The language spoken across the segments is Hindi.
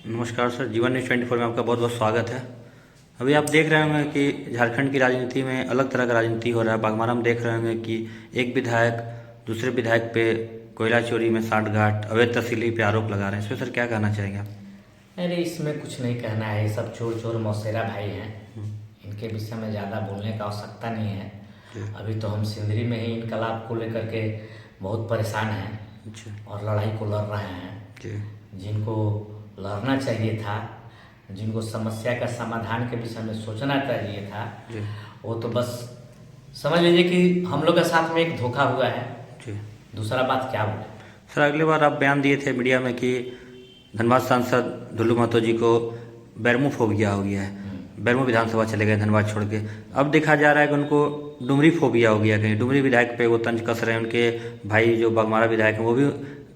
नमस्कार सर, जीवन न्यूज़ 24 में आपका बहुत बहुत स्वागत है। अभी आप देख रहे होंगे कि झारखंड की राजनीति में अलग तरह का राजनीति हो रहा है। बागमारा में देख रहे होंगे कि एक विधायक दूसरे विधायक पे कोयला चोरी में सांठगांठ, अवैध तस्करी पे आरोप लगा रहे हैं। इस पर सर क्या कहना चाहेंगे आप? अरे इसमें कुछ नहीं कहना है। ये सब चोर चोर मौसेरा भाई हैं। इनके विषय में ज़्यादा बोलने का आवश्यकता नहीं है। अभी तो हम सिंदरी में ही इनकलाब को लेकर के बहुत परेशान हैं और लड़ाई को लड़ रहे हैं। जिनको लड़ना चाहिए था, जिनको समस्या का समाधान के विषय में सोचना चाहिए था, वो तो बस समझ लीजिए कि हम लोग के साथ में एक धोखा हुआ है। दूसरा बात क्या बोले सर, अगली बार आप बयान दिए थे मीडिया में कि धनबाद सांसद ढुल्लू महतो जी को बैरमू फोबिया हो गया है, बैरमू विधानसभा चले गए धनबाद छोड़ के। अब देखा जा रहा है कि उनको डुमरी फोबिया हो गया। कहीं डुमरी विधायक पे वो तंज कस रहे हैं। उनके भाई जो बागमारा विधायक हैं वो भी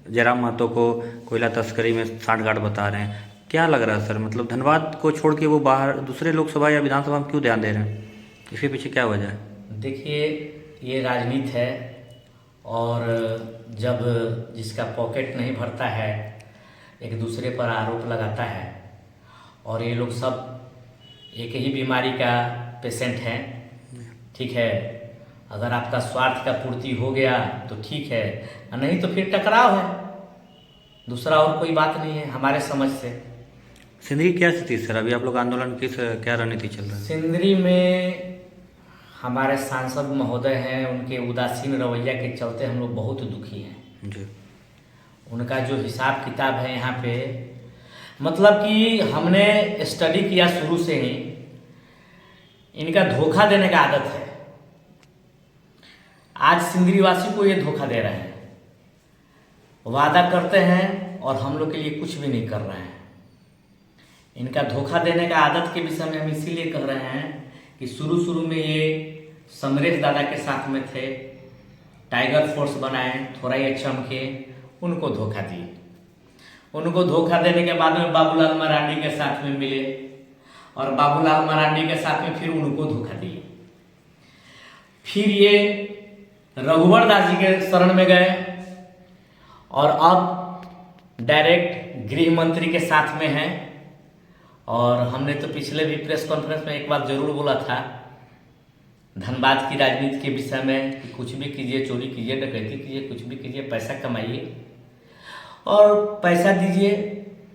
जयराम महतो को कोयला तस्करी में सांठगांठ बता रहे हैं। क्या लग रहा है सर, मतलब धनबाद को छोड़ के वो बाहर दूसरे लोकसभा या विधानसभा में क्यों ध्यान दे रहे हैं? इसके पीछे क्या वजह है? देखिए, ये राजनीति है और जब जिसका पॉकेट नहीं भरता है एक दूसरे पर आरोप लगाता है। और ये लोग सब एक ही बीमारी का पेशेंट हैं। ठीक है, अगर आपका स्वार्थ का पूर्ति हो गया तो ठीक है, नहीं तो फिर टकराव है। दूसरा और कोई बात नहीं है हमारे समझ से। सिंदरी क्या स्थिति सर? अभी आप लोग आंदोलन किस क्या रणनीति चल रहा है? सिंदरी में हमारे सांसद महोदय हैं, उनके उदासीन रवैया के चलते हम लोग बहुत दुखी हैं जी। उनका जो हिसाब किताब है यहाँ पे, मतलब कि हमने स्टडी किया शुरू से ही, इनका धोखा देने का आदत है। आज सिंदरी वासी को ये धोखा दे रहे हैं, वादा करते हैं और हम लोग के लिए कुछ भी नहीं कर रहे हैं। इनका धोखा देने का आदत के विषय में हम इसीलिए कह रहे हैं कि शुरू में ये समरेश दादा के साथ में थे, टाइगर फोर्स बनाए, थोड़ा ये चमके, उनको धोखा दिए। उनको धोखा देने के बाद में बाबूलाल मरांडी के साथ में मिले और बाबूलाल मरांडी के साथ में फिर उनको धोखा दिए। फिर ये रघुवर दास जी के शरण में गए और अब डायरेक्ट गृह मंत्री के साथ में हैं। और हमने तो पिछले भी प्रेस कॉन्फ्रेंस में एक बात जरूर बोला था धनबाद की राजनीति के विषय में कि कुछ भी कीजिए, चोरी कीजिए, डकैती कीजिए, कुछ भी कीजिए, पैसा कमाइए और पैसा दीजिए,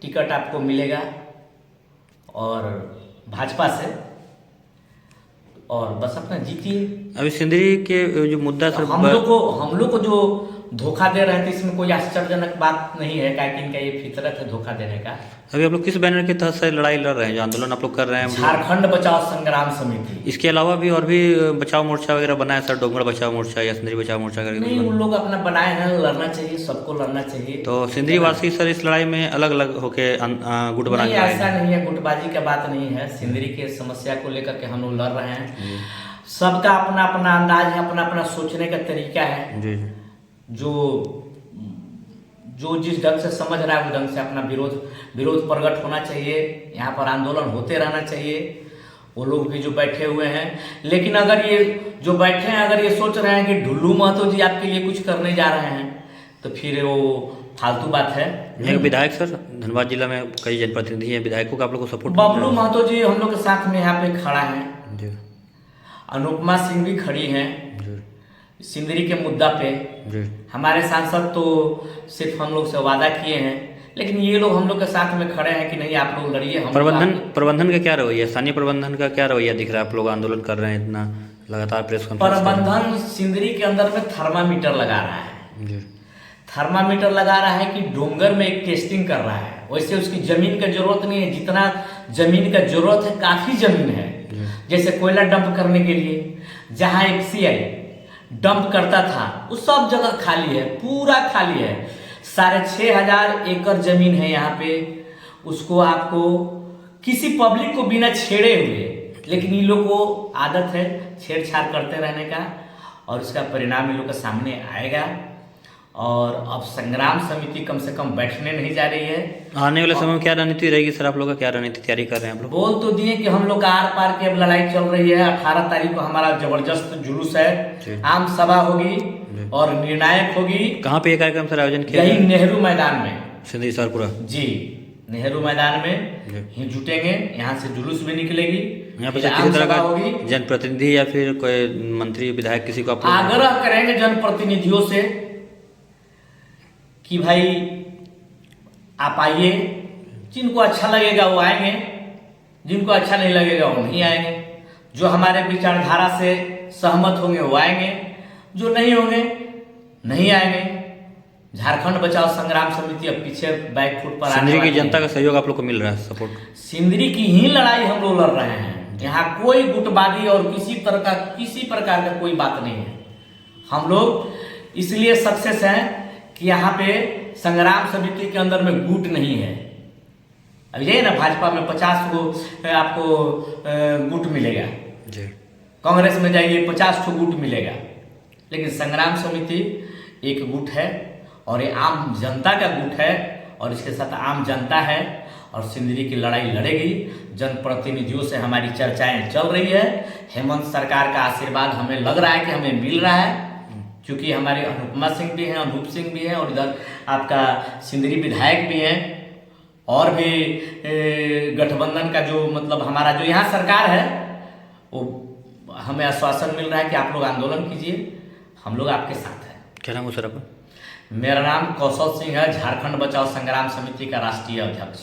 टिकट आपको मिलेगा और भाजपा से, और बस अपना जीतिए। अभी सिंदरी के जो मुद्दा सर, हम लोग को जो धोखा दे रहे थे इसमें कोई आश्चर्यजनक बात नहीं है, क्या कि इनका ये फितरत है धोखा देने का। अभी आप लोग किस बैनर के तहत से लड़ाई लड़ रहे हैं, जो आंदोलन आप लोग कर रहे हैं? झारखंड बचाओ संग्राम समिति। इसके अलावा भी और भी बचाव मोर्चा वगैरह बना है सर? डोंगड़ बचाओ मोर्चा या सिंदरी बचाओ मोर्चा करके? नहीं, उन लोग अपना बनाए हैं, लड़ना चाहिए, सबको लड़ना चाहिए। तो सिंदरी वासी सर इस लड़ाई में अलग अलग होके गुट बना के ऐसा नहीं है, गुटबाजी का बात नहीं है। सिंदरी के समस्या को लेकर के हम लोग लड़ रहे हैं। सबका अपना अपना अंदाज है, अपना अपना सोचने का तरीका है। जी। जो जिस ढंग से समझ रहा है उस ढंग से अपना विरोध प्रकट होना चाहिए। यहाँ पर आंदोलन होते रहना चाहिए। वो लोग भी जो बैठे हुए हैं, लेकिन अगर ये जो बैठे हैं अगर ये सोच रहे हैं कि ढुल्लू महतो जी आपके लिए कुछ करने जा रहे हैं तो फिर वो फालतू बात है। एक विधायक सर, धनबाद जिला में कई जनप्रतिनिधि हैं, विधायकों का आप लोग को सपोर्ट? बबलू महतो जी हम लोग के साथ में यहाँ पे खड़ा है। अनुपमा सिंह भी खड़ी हैं सिंदरी के मुद्दा पे। हमारे सांसद तो सिर्फ हम लोग से वादा किए हैं, लेकिन ये लोग हम लोग के साथ में खड़े हैं कि नहीं आप लोग लड़िए। प्रबंधन का क्या रवैया, स्थानीय प्रबंधन का क्या रवैया दिख रहा है? आप लोग आंदोलन कर रहे हैं इतना लगातार, प्रेस कॉन्फ्रेंस। प्रबंधन सिंदरी के अंदर में थर्मामीटर लगा रहा है। थर्मामीटर लगा रहा है कि डोंगर में एक टेस्टिंग कर रहा है। वैसे उसकी जमीन का जरूरत नहीं है, जितना जमीन का जरूरत है काफी जमीन है। जैसे कोयला डंप करने के लिए जहां एक सीआई डंप करता था वो सब जगह खाली है, पूरा खाली है। 6,500 एकड़ जमीन है यहाँ पे। उसको आपको किसी पब्लिक को बिना छेड़े हुए, लेकिन इन लोग को आदत है छेड़छाड़ करते रहने का और इसका परिणाम इन लोग के सामने आएगा। और अब संग्राम समिति कम से कम बैठने नहीं जा रही है। आने वाले समय में क्या रणनीति रहेगी सर? आप लोग का क्या रणनीति तैयारी कर रहे हैं आप लोग? बोल तो दिए कि हम लोग का आर पार की अब लड़ाई चल रही है। 18 तारीख को हमारा जबरदस्त जुलूस है, आम सभा होगी और निर्णायक होगी। कहाँ पे ये कार्यक्रम सर आयोजन किया? यही नेहरू मैदान में, सिंदरी सरपुरा। जी। नेहरू मैदान में जी। ही जुटेंगे। यहाँ से जुलूस भी निकलेगी, यहाँ पे फिर किसी आम तरह सभा का होगी। जनप्रतिनिधि या फिर कोई मंत्री विधायक किसी को आप लोग- आग्रह करेंगे जनप्रतिनिधियों से कि भाई आप आइए, जिनको अच्छा लगेगा वो आएंगे, जिनको अच्छा नहीं लगेगा वो नहीं आएंगे। जो हमारे विचारधारा से सहमत होंगे वो आएंगे, जो नहीं होंगे नहीं आएंगे। झारखंड बचाओ संग्राम समिति अब पीछे बैक फुट पर आने सिंदरी की वाली है। जनता का सहयोग आप लोग को मिल रहा है, सपोर्ट? सिंदरी की ही लड़ाई हम लोग लड़ रहे हैं। यहाँ कोई गुटबाजी और किसी प्रकार का कोई बात नहीं है। हम लोग इसलिए सक्सेस हैं कि यहाँ पे संग्राम समिति के अंदर में गुट नहीं है। अब यही ना, भाजपा में 50 को आपको गुट मिलेगा, जी। कांग्रेस में जाइए 50 ठो गुट मिलेगा, लेकिन संग्राम समिति एक गुट है और ये आम जनता का गुट है और इसके साथ आम जनता है और सिंदरी की लड़ाई लड़ेगी। जनप्रतिनिधियों से हमारी चर्चाएं चल रही है। हेमंत सरकार का आशीर्वाद हमें लग रहा है कि हमें मिल रहा है, क्योंकि हमारे अनुपमा सिंह भी हैं, अनूप सिंह भी हैं और इधर आपका सिंदरी विधायक भी हैं और भी गठबंधन का जो मतलब हमारा जो यहाँ सरकार है वो हमें आश्वासन मिल रहा है कि आप लोग आंदोलन कीजिए, हम लोग आपके साथ हैं। क्या नाम है सर आपका? मेरा नाम कौशल सिंह है, झारखंड बचाओ संग्राम समिति का राष्ट्रीय अध्यक्ष।